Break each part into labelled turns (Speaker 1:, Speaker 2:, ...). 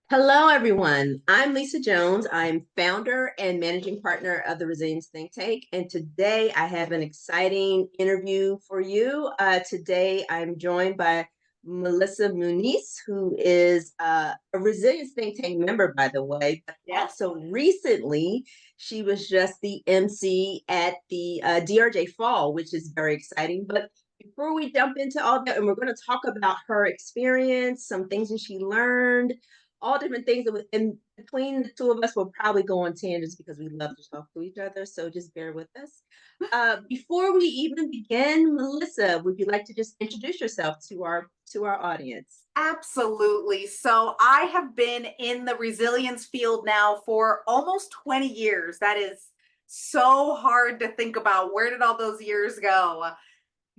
Speaker 1: Hello, everyone. I'm Lisa Jones. I'm founder and managing partner of the Resilience Think Tank. And today I have an exciting interview for you. Today I'm joined by Melissa Muñiz, who is a Resilience Think Tank member, by the way. But
Speaker 2: Yes.
Speaker 1: also recently, she was just the MC at the DRJ Fall, which is very exciting. But before we jump into all that, and we're going to talk about her experience, some things that she learned, all different things. And between the two of us, we'll probably go on tangents because we love to talk to each other. So just bear with us. Before we even begin, Melissa, would you like to just introduce yourself to our audience?
Speaker 2: Absolutely. So I have been in the resilience field now for almost 20 years. That is so hard to think about. Where did all those years go?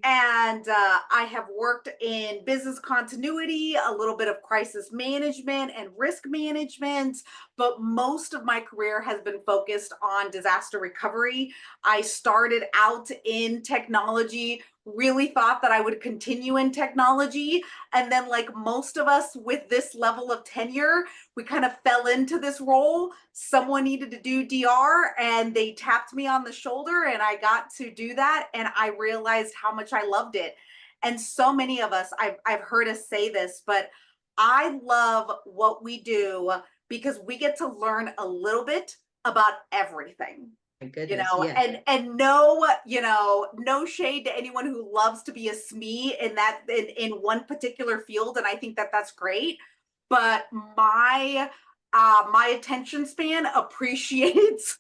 Speaker 2: And I have worked in business continuity, a little bit of crisis management and risk management, but most of my career has been focused on disaster recovery. I started out in technology, really thought that I would continue in technology. And then, like most of us with this level of tenure, we kind of fell into this role. Someone needed to do DR and they tapped me on the shoulder and I got to do that. And I realized how much I loved it. And so many of us, I've heard us say this, but I love what we do because we get to learn a little bit about everything.
Speaker 1: My goodness, yeah.
Speaker 2: And no, no shade to anyone who loves to be a SME in that in one particular field, and I think that that's great. But my attention span appreciates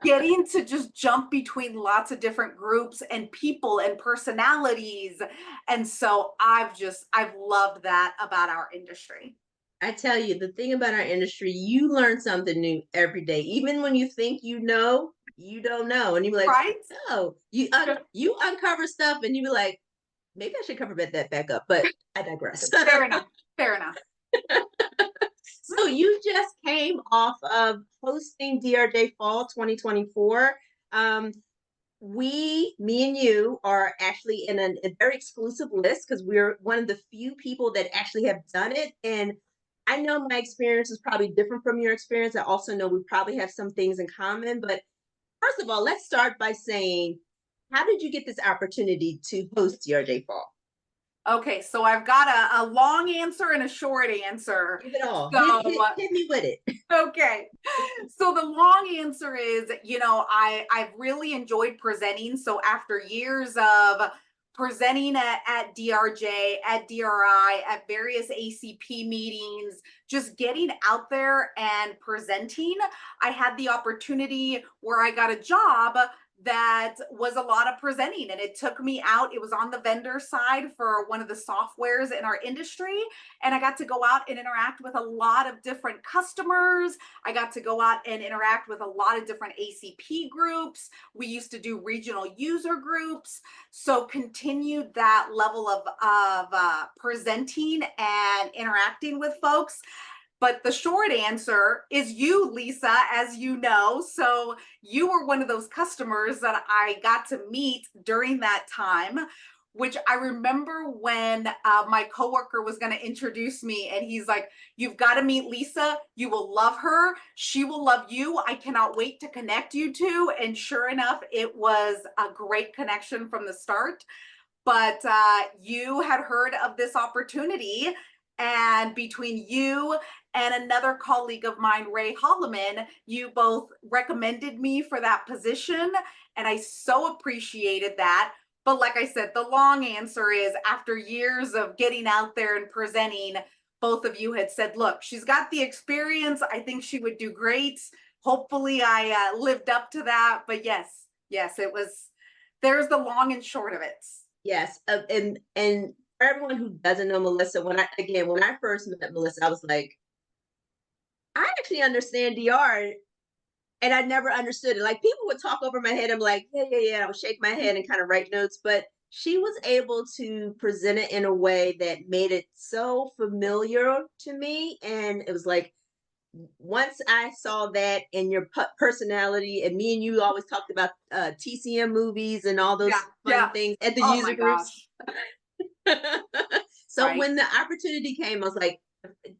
Speaker 2: getting to just jump between lots of different groups and people and personalities. And so I've loved that about our industry.
Speaker 1: I tell you, the thing about our industry, you learn something new every day. Even when you think you know, you don't know. And you're like,
Speaker 2: Right?
Speaker 1: no, you uncover stuff and you be like, maybe I should cover that back up, but I digress.
Speaker 2: Fair enough. Fair enough.
Speaker 1: So you just came off of hosting DRJ Fall 2024. Um, me and you are actually in a very exclusive list because we're one of the few people that actually have done it. And I know my experience is probably different from your experience. I also know we probably have some things in common. But first of all, let's start by saying, how did you get this opportunity to host DRJ Fall?
Speaker 2: Okay, so I've got a long answer and a short answer.
Speaker 1: Give it all.
Speaker 2: So,
Speaker 1: Hit me with it.
Speaker 2: okay. So the long answer is, I've really enjoyed presenting. So after years of presenting at DRJ, at DRI, at various ACP meetings, just getting out there and presenting, I had the opportunity where I got a job that was a lot of presenting, and it took me out. It was on the vendor side for one of the softwares in our industry, and I got to go out and interact with a lot of different customers. I got to go out and interact with a lot of different ACP groups. We used to do regional user groups. So continued that level of presenting and interacting with folks. But the short answer is you, Lisa, as you know. So you were one of those customers that I got to meet during that time, which I remember when my coworker was going to introduce me, and he's like, "You've got to meet Lisa. You will love her. She will love you. I cannot wait to connect you two." And sure enough, it was a great connection from the start. But you had heard of this opportunity, and between you and another colleague of mine, Ray Holloman, you both recommended me for that position, and I so appreciated that. But like I said, the long answer is after years of getting out there and presenting, both of you had said, look, she's got the experience. I think she would do great. Hopefully I lived up to that. But yes, it was, there's the long and short of it.
Speaker 1: Yes, and for everyone who doesn't know Melissa, when I first met Melissa, I was like, I actually understand DR, and I never understood it. Like people would talk over my head. I'm like, yeah, yeah, yeah. I would shake my head and kind of write notes, but she was able to present it in a way that made it so familiar to me, and it was like once I saw that in your personality, and me and you always talked about TCM movies and all
Speaker 2: Yeah,
Speaker 1: those fun
Speaker 2: yeah.
Speaker 1: things at the
Speaker 2: Oh
Speaker 1: user
Speaker 2: my
Speaker 1: groups.
Speaker 2: gosh.
Speaker 1: So
Speaker 2: Right.
Speaker 1: when the opportunity came, I was like,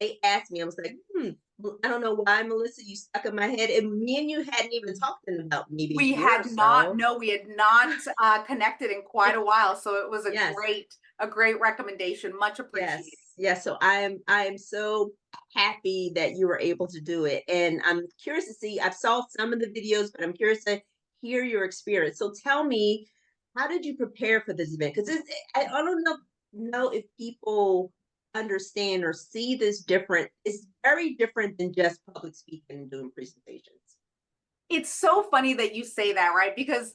Speaker 1: they asked me, I was like, well, I don't know why, Melissa, you stuck in my head. And me and you hadn't even talked in about maybe
Speaker 2: We
Speaker 1: a year or
Speaker 2: had not,
Speaker 1: so.
Speaker 2: no, we had not connected in quite a while. So it was
Speaker 1: Yes.
Speaker 2: a great recommendation. Much
Speaker 1: Yes,
Speaker 2: appreciated.
Speaker 1: yes. So I am so happy that you were able to do it, and I'm curious to see. I've saw some of the videos, but I'm curious to hear your experience. So tell me, how did you prepare for this event? Because I don't know if people understand or see this different. It's very different than just public speaking and doing presentations.
Speaker 2: It's so funny that you say that, right? Because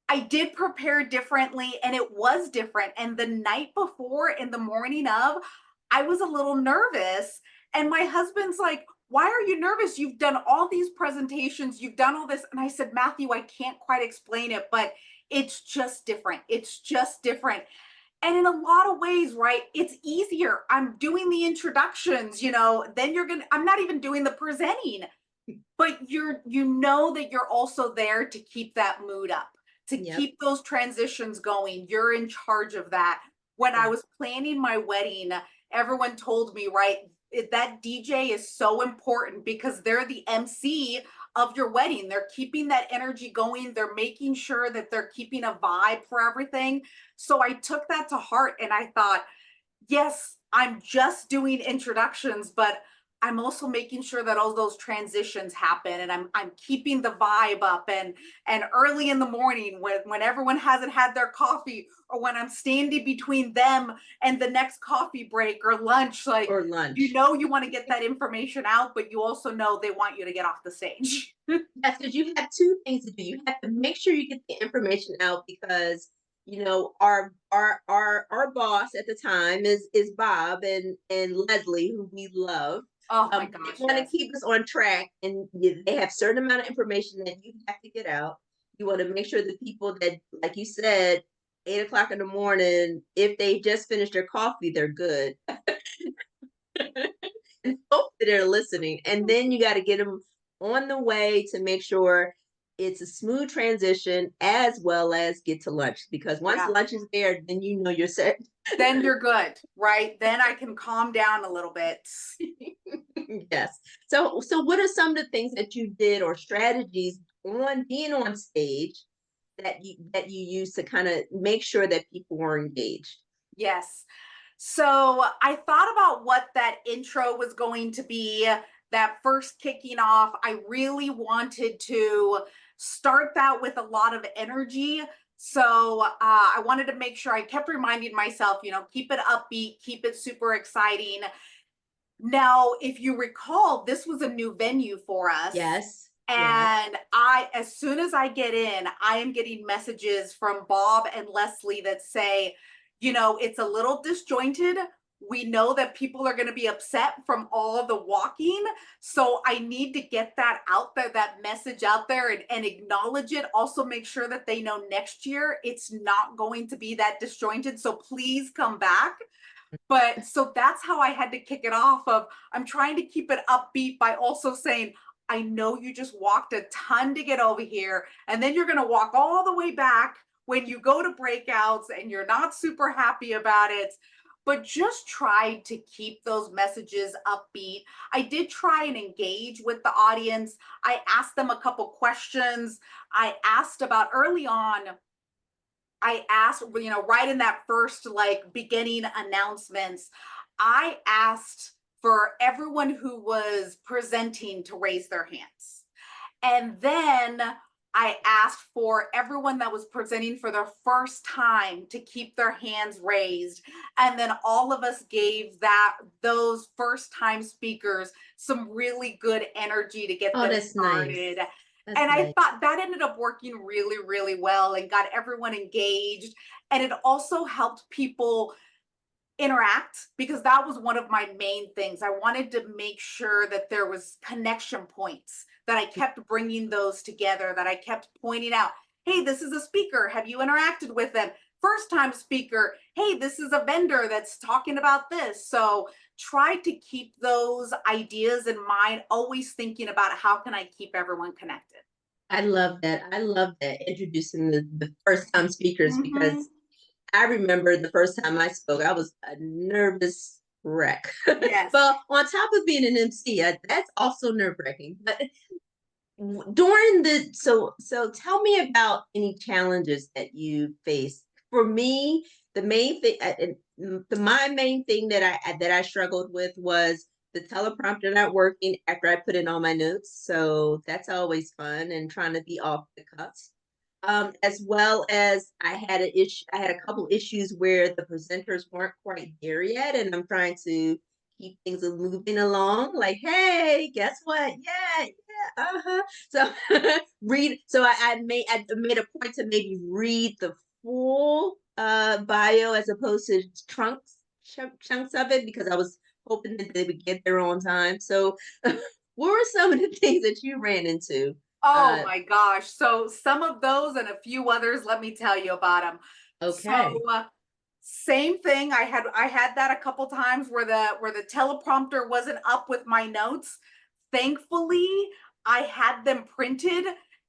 Speaker 2: I did prepare differently and it was different. And the night before, in the morning of, I was a little nervous. And my husband's like, why are you nervous? You've done all these presentations, you've done all this. And I said, Matthew, I can't quite explain it, but it's just different. It's just different. And in a lot of ways, right, it's easier. I'm doing the introductions, then I'm not even doing the presenting, but you know that you're also there to keep that mood up, to
Speaker 1: Yep.
Speaker 2: keep those transitions going. You're in charge of that. When I
Speaker 1: Yeah.
Speaker 2: was planning my wedding, everyone told me, right, that DJ is so important because they're the MC of your wedding. They're keeping that energy going. They're making sure that they're keeping a vibe for everything. So I took that to heart and I thought, yes, I'm just doing introductions, but I'm also making sure that all those transitions happen and I'm keeping the vibe up and early in the morning when everyone hasn't had their coffee or when I'm standing between them and the next coffee break or lunch, like
Speaker 1: Or lunch.
Speaker 2: you want to get that information out, but you also know they want you to get off the stage.
Speaker 1: Yes, because you have two things to do. You have to make sure you get the information out because our boss at the time is Bob and Leslie, who we love.
Speaker 2: Oh my
Speaker 1: They
Speaker 2: gosh,
Speaker 1: want to
Speaker 2: yes.
Speaker 1: keep us on track, and they have certain amount of information that you have to get out. You want to make sure the people that, like you said, 8 o'clock in the morning, if they just finished their coffee, they're good. And hope that they're listening. And then you got to get them on the way to make sure it's a smooth transition as well as get to lunch. Because once
Speaker 2: Yeah.
Speaker 1: lunch is there, then you know you're set.
Speaker 2: Then you're good, right? Then I can calm down a little bit.
Speaker 1: Yes. So what are some of the things that you did or strategies on being on stage that you use to kind of make sure that people were engaged?
Speaker 2: Yes. So I thought about what that intro was going to be, that first kicking off. I really wanted to start that with a lot of energy. So I wanted to make sure I kept reminding myself, keep it upbeat, keep it super exciting. Now, if you recall, this was a new venue for us.
Speaker 1: Yes. Yes.
Speaker 2: And as soon as I get in, I am getting messages from Bob and Leslie that say, it's a little disjointed. We know that people are going to be upset from all the walking. So I need to get that out there, that message out there and acknowledge it. Also, make sure that they know next year it's not going to be that disjointed. So please come back. But so that's how I had to kick it off of I'm trying to keep it upbeat by also saying, I know you just walked a ton to get over here, and then you're going to walk all the way back when you go to breakouts and you're not super happy about it. But just try to keep those messages upbeat. I did try and engage with the audience. I asked them a couple questions. I asked about early on, I asked, right in that first like beginning announcements, I asked for everyone who was presenting to raise their hands. And then I asked for everyone that was presenting for their first time to keep their hands raised. And then all of us gave those first time speakers some really good energy to get
Speaker 1: Oh,
Speaker 2: them
Speaker 1: that's nice.
Speaker 2: started.
Speaker 1: That's
Speaker 2: And I
Speaker 1: nice.
Speaker 2: thought that ended up working really, really well and got everyone engaged. And it also helped people interact because that was one of my main things. I wanted to make sure that there was connection points, that I kept bringing those together, that I kept pointing out, hey, this is a speaker, have you interacted with them? first time speaker, hey, this is a vendor that's talking about this. So try to keep those ideas in mind, always thinking about how can I keep everyone connected.
Speaker 1: I love that. I love that, introducing the first time speakers,
Speaker 2: Mm-hmm.
Speaker 1: because I remember the first time I spoke, I was a nervous wreck.
Speaker 2: Yes.
Speaker 1: But on top of being an MC, that's also nerve wracking. But during the so tell me about any challenges that you faced. For me, the main thing, my main thing that I struggled with was the teleprompter not working after I put in all my notes. So that's always fun, and trying to be off the cuff. As well as I had a couple issues where the presenters weren't quite there yet, and I'm trying to keep things moving along. Like, hey, guess what? Yeah, yeah, uh-huh. So I made a point to maybe read the full bio as opposed to chunks of it, because I was hoping that they would get there on time. So what were some of the things that you ran into?
Speaker 2: Oh
Speaker 1: Uh,
Speaker 2: my gosh. So some of those and a few others, let me tell you about them.
Speaker 1: okay.
Speaker 2: So same thing. I had that a couple times where the teleprompter wasn't up with my notes. Thankfully, I had them printed,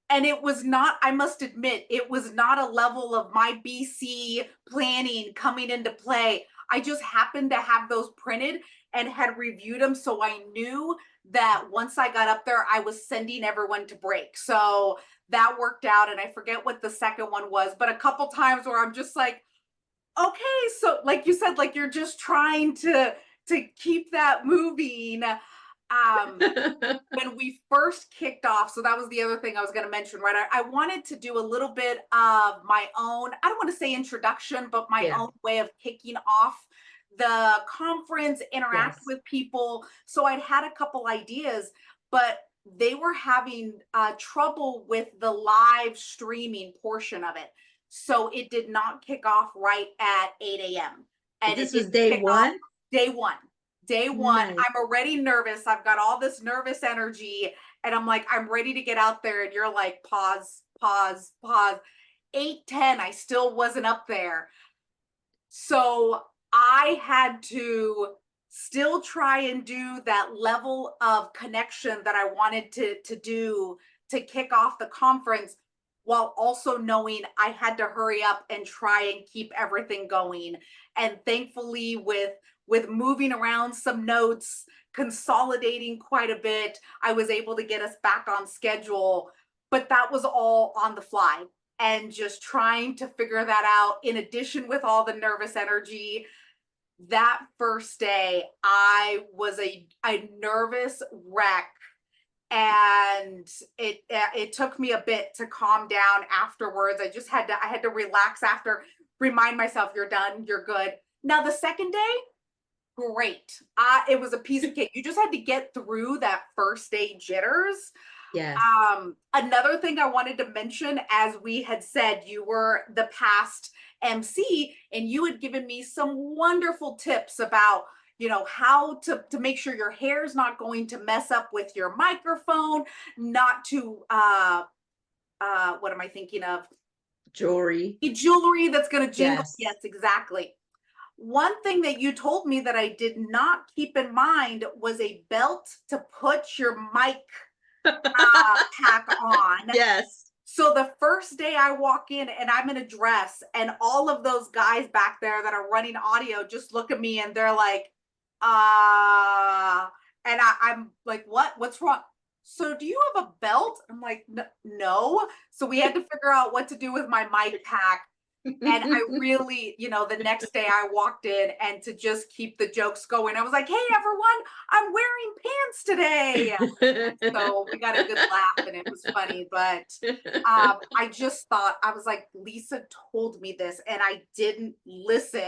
Speaker 2: and it was not, I must admit, it was not a level of my BC planning coming into play. I just happened to have those printed and had reviewed them, so I knew that once I got up there, I was sending everyone to break. So that worked out. And I forget what the second one was, but a couple times where I'm just like, okay, so like you said, like you're just trying to keep that moving. When we first kicked off, so that was the other thing I was going to mention, right? I wanted to do a little bit of my own, I don't want to say introduction, but my
Speaker 1: Yeah.
Speaker 2: own way of kicking off the conference, interact
Speaker 1: Yes.
Speaker 2: with people. So I'd had a couple ideas, but they were having trouble with the live streaming portion of it. So it did not kick off right at 8 a.m. And
Speaker 1: This
Speaker 2: it
Speaker 1: was
Speaker 2: didn't
Speaker 1: day
Speaker 2: kick off
Speaker 1: one.
Speaker 2: day one. Day one,
Speaker 1: Nice.
Speaker 2: I'm already nervous. I've got all this nervous energy, and I'm like, I'm ready to get out there. And you're like, pause, pause, pause. 8:10, I still wasn't up there. So I had to still try and do that level of connection that I wanted to do to kick off the conference, while also knowing I had to hurry up and try and keep everything going. And thankfully, with moving around some notes, consolidating quite a bit, I was able to get us back on schedule. But that was all on the fly, and just trying to figure that out in addition with all the nervous energy. That first day I was a nervous wreck, and it took me a bit to calm down afterwards. I had to relax after, remind myself, you're done, you're good. Now the second day, great. It was a piece of cake. You just had to get through that first day jitters.
Speaker 1: Yes.
Speaker 2: Another thing I wanted to mention, as we had said, you were the past MC, and you had given me some wonderful tips about, how to make sure your hair's not going to mess up with your microphone, not to what am I thinking of?
Speaker 1: Jewelry.
Speaker 2: Jewelry that's going to jingle.
Speaker 1: Yes.
Speaker 2: Yes, exactly. One thing that you told me that I did not keep in mind was a belt to put your mic pack on.
Speaker 1: Yes.
Speaker 2: So the first day I walk in and I'm in a dress, and all of those guys back there that are running audio just look at me and they're like, and I'm like, what's wrong? So do you have a belt? I'm like, no. So we had to figure out what to do with my mic pack. And I really, the next day I walked in, and to just keep the jokes going, I was like, hey, everyone, I'm wearing pants today. So we got a good laugh, and it was funny. But I just thought, I was like, Lisa told me this and I didn't listen.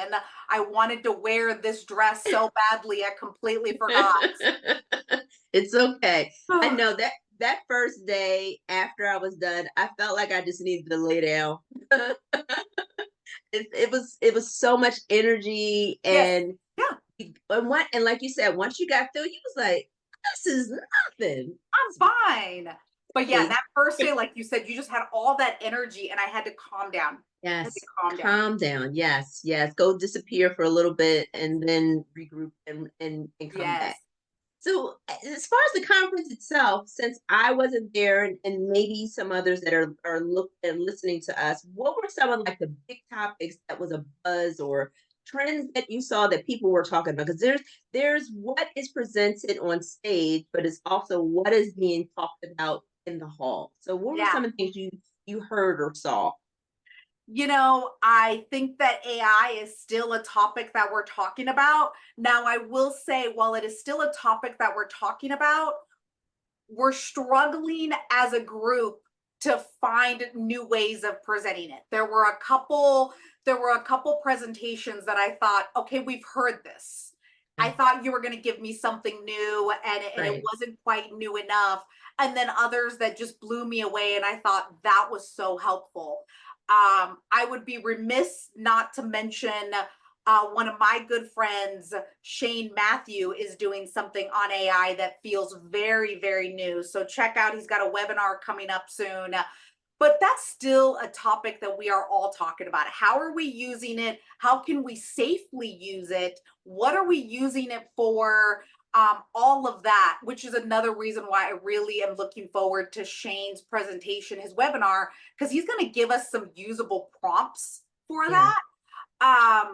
Speaker 2: I wanted to wear this dress so badly, I completely forgot.
Speaker 1: It's okay. I know that first day after I was done, I felt like I just needed to lay down. It was so much energy,
Speaker 2: Yes.
Speaker 1: and
Speaker 2: Yeah,
Speaker 1: and like you said, once you got through, you was like, this is nothing.
Speaker 2: I'm fine. But yeah, that first day, like you said, you just had all that energy and I had to calm down. I had to
Speaker 1: Yes,
Speaker 2: calm down.
Speaker 1: calm down. Yes, yes. Go disappear for a little bit and then regroup and come back.
Speaker 2: Yes.
Speaker 1: So, as far as the conference itself, since I wasn't there, and maybe some others that are look and listening to us, what were some of like the big topics that was a buzz or trends that you saw that people were talking about? Because there's what is presented on stage, but it's also what is being talked about in the hall. So, what were
Speaker 2: Yeah.
Speaker 1: some of the things you heard or saw?
Speaker 2: I think that AI is still a topic that we're talking about. Now, I will say, while it is still a topic that we're talking about, we're struggling as a group to find new ways of presenting it. There were a couple presentations that I thought, okay, we've heard this. I
Speaker 1: Yeah,
Speaker 2: thought you were going to give me something new and it
Speaker 1: right.
Speaker 2: wasn't quite new enough. And then others that just blew me away and I thought that was so helpful. I would be remiss not to mention one of my good friends, Shane Matthew, is doing something on AI that feels very, very new. So check out, he's got a webinar coming up soon. But that's still a topic that we are all talking about. How are we using it? How can we safely use it? What are we using it for? All of that, which is another reason why I really am looking forward to Shane's presentation, his webinar, because he's going to give us some usable prompts for
Speaker 1: Yeah.
Speaker 2: that.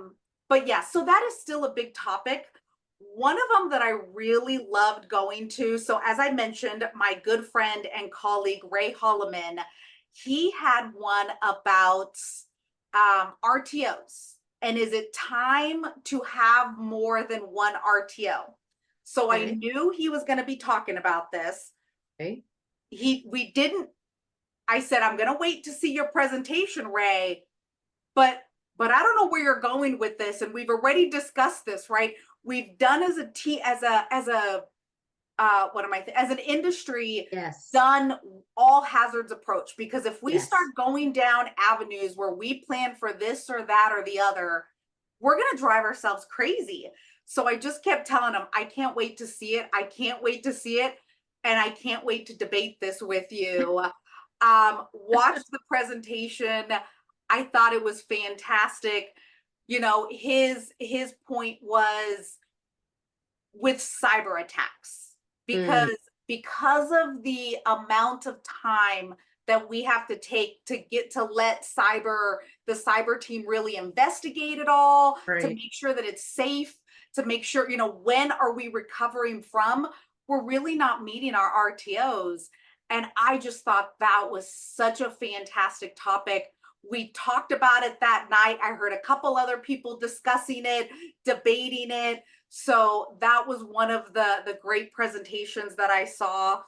Speaker 2: But yeah, so that is still a big topic. One of them that I really loved going to, so as I mentioned, my good friend and colleague Ray Holloman, he had one about RTOs. And is it time to have more than one RTO? So I
Speaker 1: Okay.
Speaker 2: knew he was going to be talking about this.
Speaker 1: Okay.
Speaker 2: We didn't, I said, I'm going to wait to see your presentation, Ray, but I don't know where you're going with this, and we've already discussed this, right? We've done as a t as a as an industry,
Speaker 1: Yes.
Speaker 2: done all hazards approach, because if we
Speaker 1: Yes.
Speaker 2: start going down avenues where we plan for this or that or the other, we're going to drive ourselves crazy. So I just kept telling him, I can't wait to see it, I can't wait to see it, and I can't wait to debate this with you. Watch the presentation. I thought it was fantastic. His point was with cyber attacks,
Speaker 1: Mm,
Speaker 2: because of the amount of time that we have to take to get to let the cyber team really investigate it all, to
Speaker 1: right.
Speaker 2: make sure that it's safe, to make sure, when are we recovering from, we're really not meeting our RTOs. And I just thought that was such a fantastic topic. We talked about it that night. I heard a couple other people discussing it, debating it. So that was one of the great presentations that I saw.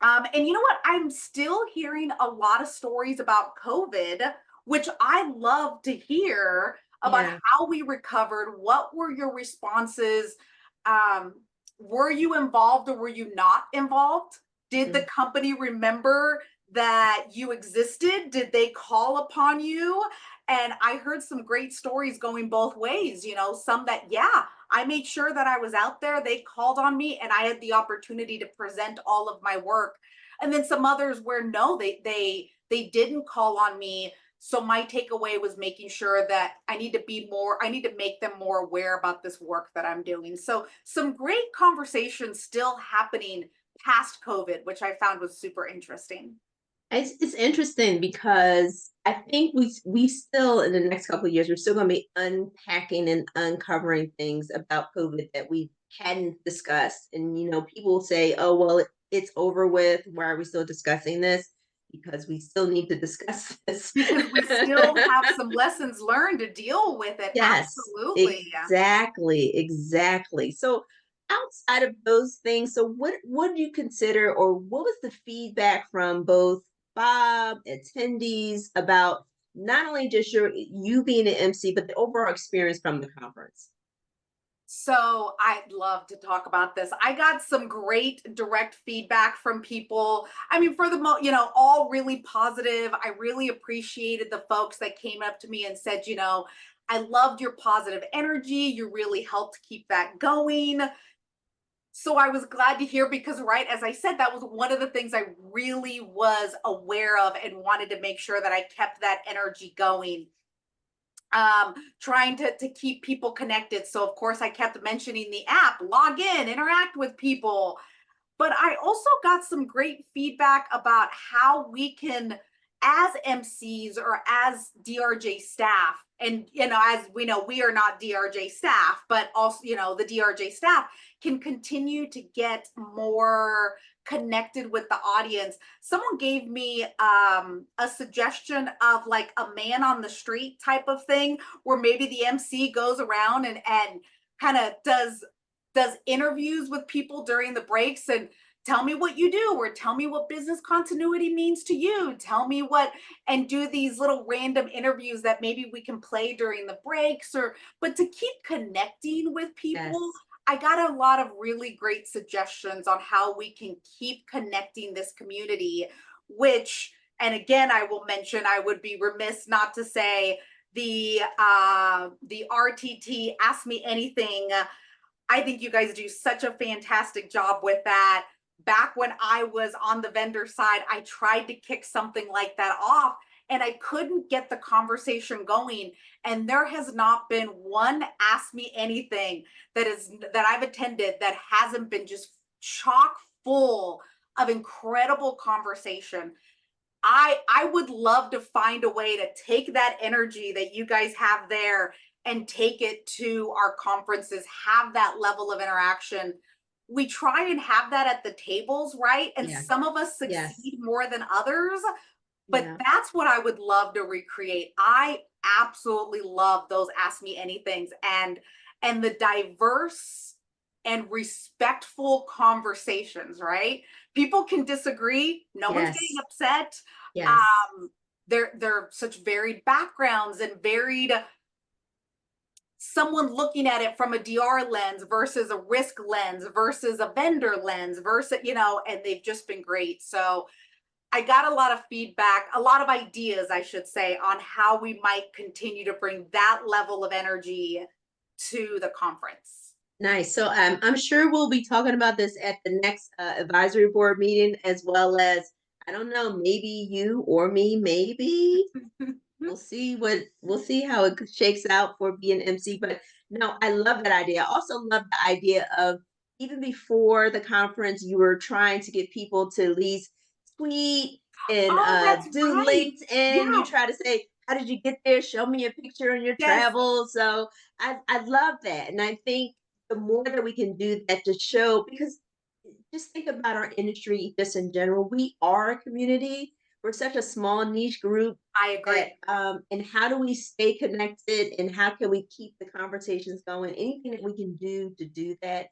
Speaker 2: And you know what? I'm still hearing a lot of stories about COVID, which I love to hear about
Speaker 1: Yeah.
Speaker 2: how we recovered. What were your responses? Um, were you involved or were you not involved? Did the
Speaker 1: Mm,
Speaker 2: company remember that you existed? Did they call upon you? And I heard some great stories going both ways, some that, yeah, I made sure that I was out there. They called on me and I had the opportunity to present all of my work. And then some others where no, they didn't call on me. So my takeaway was making sure that I need to make them more aware about this work that I'm doing. So some great conversations still happening past COVID, which I found was super interesting.
Speaker 1: it's interesting because I think we still in the next couple of years we're still going to be unpacking and uncovering things about COVID that we hadn't discussed. And people say, "Oh, well, it's over with. Why are we still discussing this?" Because we still need to discuss this.
Speaker 2: Because we still have some lessons learned to deal with it.
Speaker 1: Yes,
Speaker 2: Absolutely.
Speaker 1: exactly, exactly. So outside of those things, so what do you consider, or what was the feedback from both Bob, attendees about not only just you being an MC, but the overall experience from the conference?
Speaker 2: So I'd love to talk about this. I got some great direct feedback from people. I mean, for the all really positive. I really appreciated the folks that came up to me and said, I loved your positive energy. You really helped keep that going. So I was glad to hear because, right, as I said, that was one of the things I really was aware of and wanted to make sure that I kept that energy going, trying to keep people connected. So of course I kept mentioning the app, log in, interact with people. But I also got some great feedback about how we can, as MCs or as DRJ staff, and as we know, we are not DRJ staff, but also, the DRJ staff can continue to get more connected with the audience. Someone gave me a suggestion of like a man on the street type of thing, where maybe the MC goes around and kind of does interviews with people during the breaks and tell me what you do, or tell me what business continuity means to you, tell me what, and do these little random interviews that maybe we can play during the breaks, or but to keep connecting with people.
Speaker 1: Yes.
Speaker 2: I got a lot of really great suggestions on how we can keep connecting this community, which, and again, I will mention, I would be remiss not to say the RTT Ask Me Anything. I think you guys do such a fantastic job with that. Back when I was on the vendor side, I tried to kick something like that off and I couldn't get the conversation going. And there has not been one Ask Me Anything that I've attended that hasn't been just chock full of incredible conversation. I would love to find a way to take that energy that you guys have there and take it to our conferences, have that level of interaction. We try and have that at the tables, right? And
Speaker 1: Yeah.
Speaker 2: some of us
Speaker 1: Yes.
Speaker 2: succeed more than others, but
Speaker 1: Yeah.
Speaker 2: that's what I would love to recreate. I absolutely love those Ask Me Anythings and the diverse and respectful conversations, right? People can disagree. No one's
Speaker 1: Yes.
Speaker 2: getting upset.
Speaker 1: Yes.
Speaker 2: Um, they're such varied backgrounds and varied, someone looking at it from a DR lens versus a risk lens versus a vendor lens versus, and they've just been great. So I got a lot of feedback, a lot of ideas, I should say, on how we might continue to bring that level of energy to the conference.
Speaker 1: Nice. So I'm sure we'll be talking about this at the next advisory board meeting, as well as, I don't know, maybe you or me, maybe. We'll see how it shakes out for being MC. But no, I love that idea. I also love the idea of, even before the conference, you were trying to get people to at least tweet and
Speaker 2: Oh, that's
Speaker 1: do
Speaker 2: right.
Speaker 1: LinkedIn. You
Speaker 2: Yeah.
Speaker 1: try to say, how did you get there? Show me a picture on your
Speaker 2: Yes.
Speaker 1: travels. So I love that. And I think the more that we can do that to show, because just think about our industry just in general. We are a community. We're such a small niche group
Speaker 2: I
Speaker 1: that,
Speaker 2: agree.
Speaker 1: and how do we stay connected and how can we keep the conversations going? Anything that we can do to do that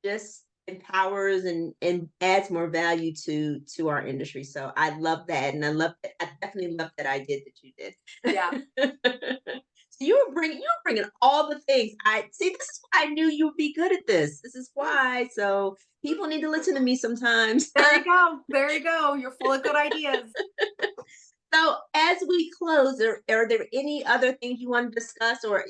Speaker 1: just empowers and adds more value to our industry. So I love that, and I definitely love that idea that you
Speaker 2: Yeah.
Speaker 1: did. So you were bringing all the things. I see. This is why I knew you'd be good at this. This is why. So people need to listen to me sometimes.
Speaker 2: There you go. There you go. You're full of good ideas.
Speaker 1: So as we close, are there any other things you want to discuss, or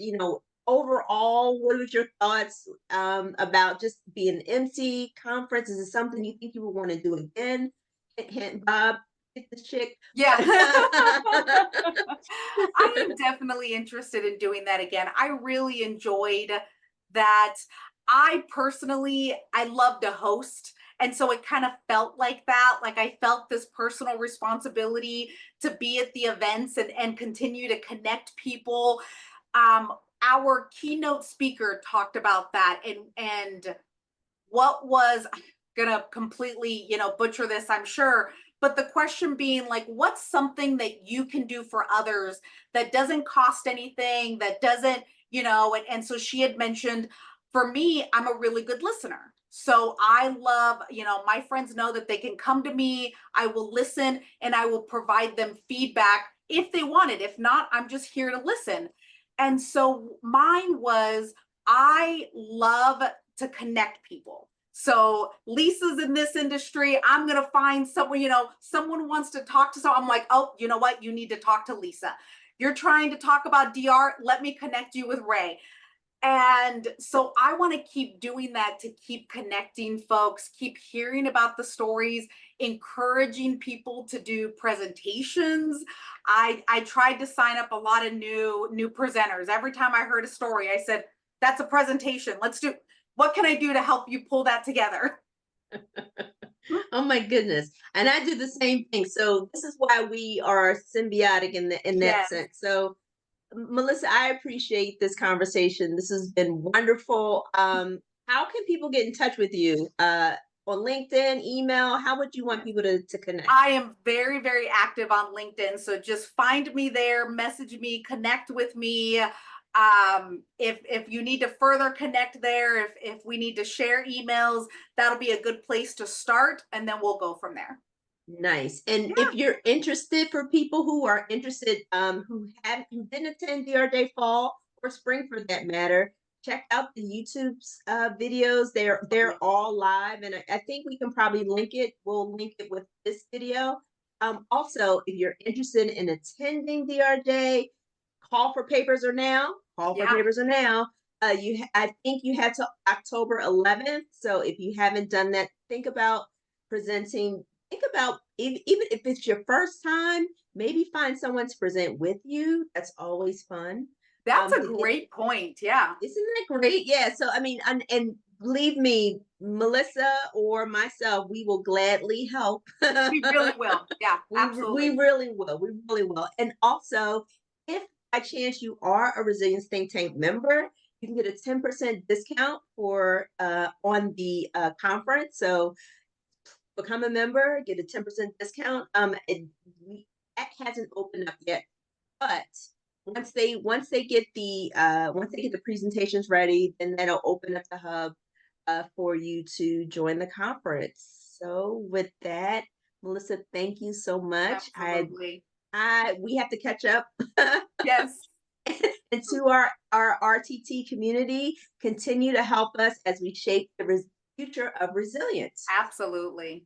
Speaker 1: overall, what was your thoughts about just being an MC conference? Is it something you think you would want to do again? Hint, hint, Bob, hit the chick.
Speaker 2: Yeah.
Speaker 1: But
Speaker 2: I am definitely interested in doing that again. I really enjoyed that. I personally, I love to host. And so it kind of felt like that. Like I felt this personal responsibility to be at the events and continue to connect people. Um, our keynote speaker talked about that and what was, I'm gonna completely, butcher this, I'm sure, but the question being like, what's something that you can do for others that doesn't cost anything, that doesn't, and so she had mentioned, for me, I'm a really good listener. So I love, my friends know that they can come to me, I will listen and I will provide them feedback if they want it. If not, I'm just here to listen. And so mine was, I love to connect people. So Lisa's in this industry. I'm going to find someone, someone wants to talk to someone. I'm like, oh, you know what? You need to talk to Lisa. You're trying to talk about DR. Let me connect you with Ray. And so I want to keep doing that, to keep connecting folks, keep hearing about the stories, encouraging people to do presentations. I tried to sign up a lot of new presenters. Every time I heard a story, I said, that's a presentation. Let's do, what can I do to help you pull that together?
Speaker 1: Oh my goodness. And I do the same thing. So this is why we are symbiotic in that
Speaker 2: Yes.
Speaker 1: sense. So Melissa, I appreciate this conversation. This has been wonderful. How can people get in touch with you? On LinkedIn, email? How would you want people to connect?
Speaker 2: I am very, very active on LinkedIn. So just find me there, message me, connect with me. If you need to further connect there, if we need to share emails, that'll be a good place to start, and then we'll go from there.
Speaker 1: Nice. And
Speaker 2: Yeah.
Speaker 1: if you're interested, for people who are interested, who didn't attend DRJ Fall or Spring for that matter, check out the YouTube's videos. They're all live, and I think we can probably link it. We'll link it with this video. Also, if you're interested in attending DRJ, call for papers are now. Call for
Speaker 2: Yeah.
Speaker 1: papers are now. I think you had to October 11th. So if you haven't done that, think about presenting. Think about, even if it's your first time, maybe find someone to present with you. That's always fun.
Speaker 2: That's a
Speaker 1: To get,
Speaker 2: great point. Yeah.
Speaker 1: isn't that great? Yeah. So I mean, and believe me, Melissa or myself, we will gladly help.
Speaker 2: We really will. Yeah,
Speaker 1: We
Speaker 2: absolutely.
Speaker 1: really will. We really will. And also, if by chance you are a Resilience Think Tank member, you can get a 10% discount for on the conference. So become a member, get a 10% discount. That hasn't opened up yet, but once they get the presentations ready, then that'll open up the hub for you to join the conference. So with that, Melissa, thank you so much.
Speaker 2: Absolutely.
Speaker 1: I we have to catch up.
Speaker 2: Yes,
Speaker 1: And to our RTT community, continue to help us as we shape the future of resilience.
Speaker 2: absolutely.